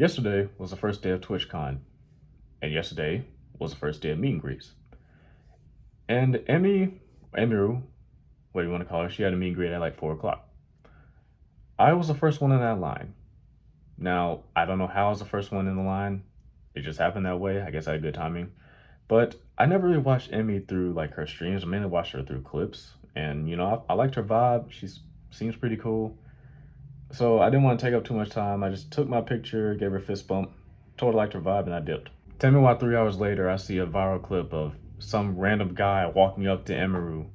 Yesterday was the first day of TwitchCon, and yesterday was the first day of meet and greets. And Emiru, what do you want to call her, she had a meet and greet at like 4 o'clock. I was the first one in that line. Now, I don't know how I was the first one in the line. It just happened that way. I guess I had good timing. But I never really watched Emmy through like her streams. I mainly watched her through clips. And, I liked her vibe. She seems pretty cool. So I didn't want to take up too much time. I just took my picture, gave her a fist bump, told her I liked her vibe, and I dipped. Tell me why 3 hours later I see a viral clip of some random guy walking up to Emiru.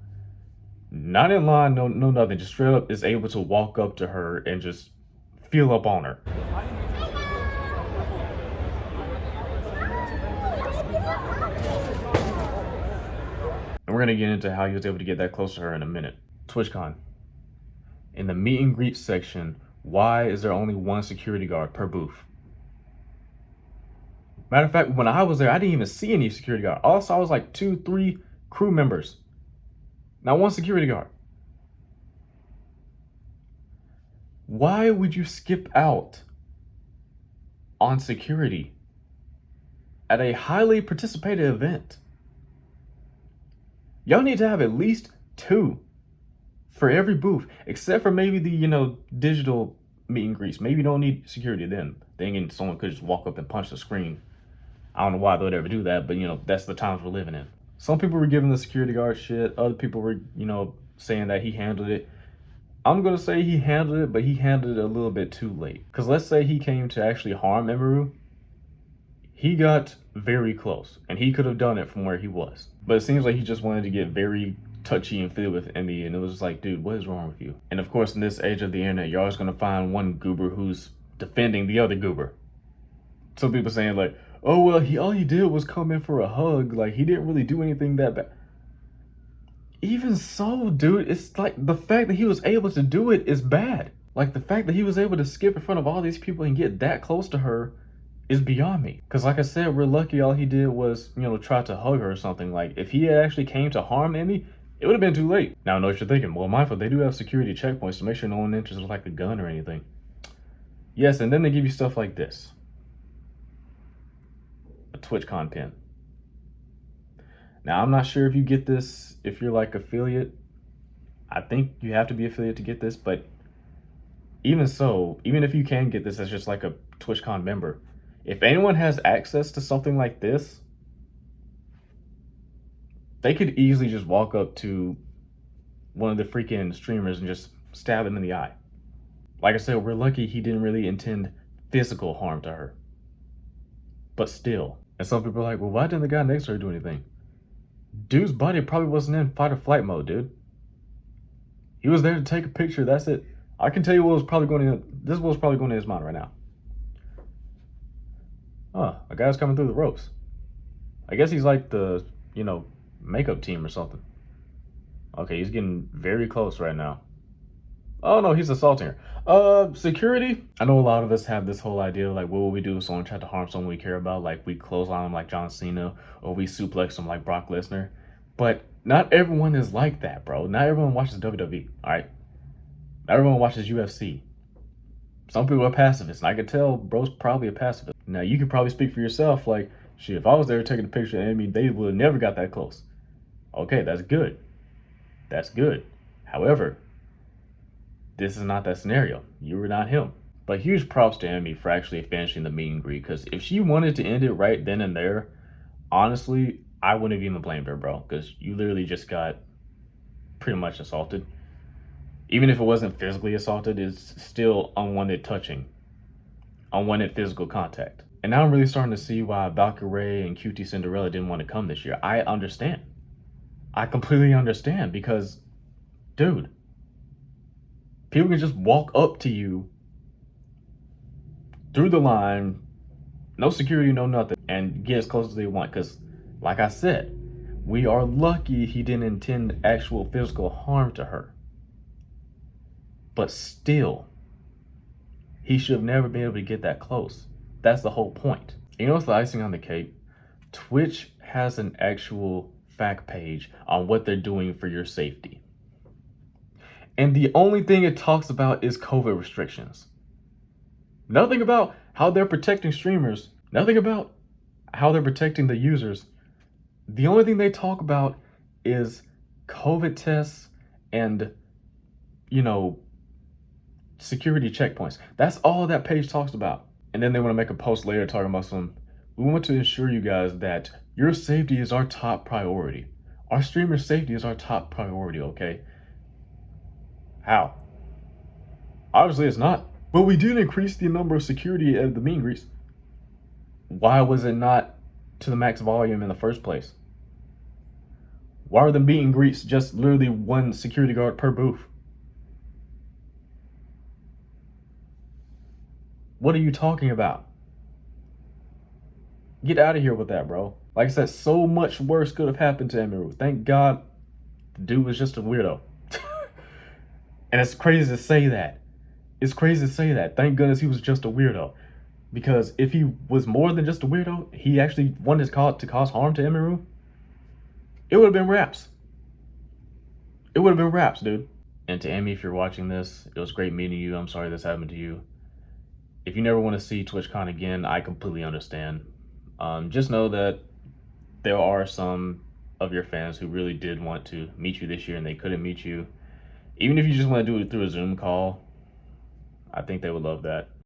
Not in line, no nothing, just straight up is able to walk up to her and just feel up on her. And we're gonna get into how he was able to get that close to her in a minute. TwitchCon. In the meet and greet section, why is there only one security guard per booth? Matter of fact, when I was there, I didn't even see any security guard. All I saw was like 2-3 crew members. Not one security guard. Why would you skip out on security at a highly participated event? Y'all need to have at least 2 for every booth, except for maybe the, digital meet and greets. Maybe you don't need security then. Then someone could just walk up and punch the screen. I don't know why they would ever do that, but that's the times we're living in. Some people were giving the security guard shit. Other people were, saying that he handled it. I'm gonna say he handled it, but he handled it a little bit too late. Cause let's say he came to actually harm Emiru. He got very close, and he could have done it from where he was. But it seems like he just wanted to get very touchy and feel with Emmy, and it was just like, dude, what is wrong with you? And of course, in this age of the internet, you're always gonna find one goober who's defending the other goober. Some people saying like, oh well, all he did was come in for a hug, like he didn't really do anything that bad. Even so, dude, it's like the fact that he was able to do it is bad. Like the fact that he was able to skip in front of all these people and get that close to her is beyond me. Cause like I said, we're lucky all he did was, try to hug her or something. Like if he had actually came to harm Emmy, it would have been too late. Now I know what you're thinking. Well, mindful, they do have security checkpoints to make sure no one enters with like a gun or anything. Yes, and then they give you stuff like this. A TwitchCon pin. Now I'm not sure if you get this if you're like affiliate. I think you have to be affiliate to get this, but even so, even if you can get this as just like a TwitchCon member, if anyone has access to something like this, they could easily just walk up to one of the freaking streamers and just stab them in the eye. Like I said, we're lucky he didn't really intend physical harm to her. But still. And some people are like, well, why didn't the guy next to her do anything? Dude's body probably wasn't in fight or flight mode, dude. He was there to take a picture, that's it. I can tell you this is what's probably going in his mind right now. A guy's coming through the ropes. I guess he's like the, makeup team or something. Okay, he's getting very close right now. Oh no, he's assaulting her. Security? I know a lot of us have this whole idea, like what would we do if someone tried to harm someone we care about? Like we clothesline them like John Cena, or we suplex them like Brock Lesnar. But not everyone is like that, bro. Not everyone watches WWE, all right? Not everyone watches UFC. Some people are pacifists, and I could tell bro's probably a pacifist. Now, you could probably speak for yourself, like, shit, if I was there taking a picture of Emmy, they would have never got that close. Okay, that's good. That's good. However, this is not that scenario. You were not him. But huge props to Emmy for actually finishing the meet and greet, because if she wanted to end it right then and there, honestly, I wouldn't have even blamed her, bro, because you literally just got pretty much assaulted. Even if it wasn't physically assaulted, it's still unwanted touching, unwanted physical contact. And now I'm really starting to see why Valkyrie and QT Cinderella didn't want to come this year. I understand. I completely understand, because, dude, people can just walk up to you through the line, no security, no nothing, and get as close as they want. Because, like I said, we are lucky he didn't intend actual physical harm to her. But still, he should have never been able to get that close. That's the whole point. You know what's the icing on the cake? Twitch has an actual fact page on what they're doing for your safety. And the only thing it talks about is COVID restrictions. Nothing about how they're protecting streamers. Nothing about how they're protecting the users. The only thing they talk about is COVID tests and, you know, security checkpoints. That's all that page talks about. And then they want to make a post later talking about we want to ensure you guys that your safety is our top priority. Our streamer safety is our top priority, okay? How? Obviously it's not. But we did increase the number of security at the meet and greets. Why was it not to the max volume in the first place? Why are the meet and greets just literally one security guard per booth? What are you talking about? Get out of here with that, bro. Like I said, so much worse could have happened to Emiru. Thank God the dude was just a weirdo. And it's crazy to say that. It's crazy to say that. Thank goodness he was just a weirdo. Because if he was more than just a weirdo, he actually wanted to cause harm to Emiru, it would have been raps. It would have been raps, dude. And to Amy, if you're watching this, it was great meeting you. I'm sorry this happened to you. If you never want to see TwitchCon again, I completely understand. Just know that there are some of your fans who really did want to meet you this year and they couldn't meet you. Even if you just want to do it through a Zoom call, I think they would love that.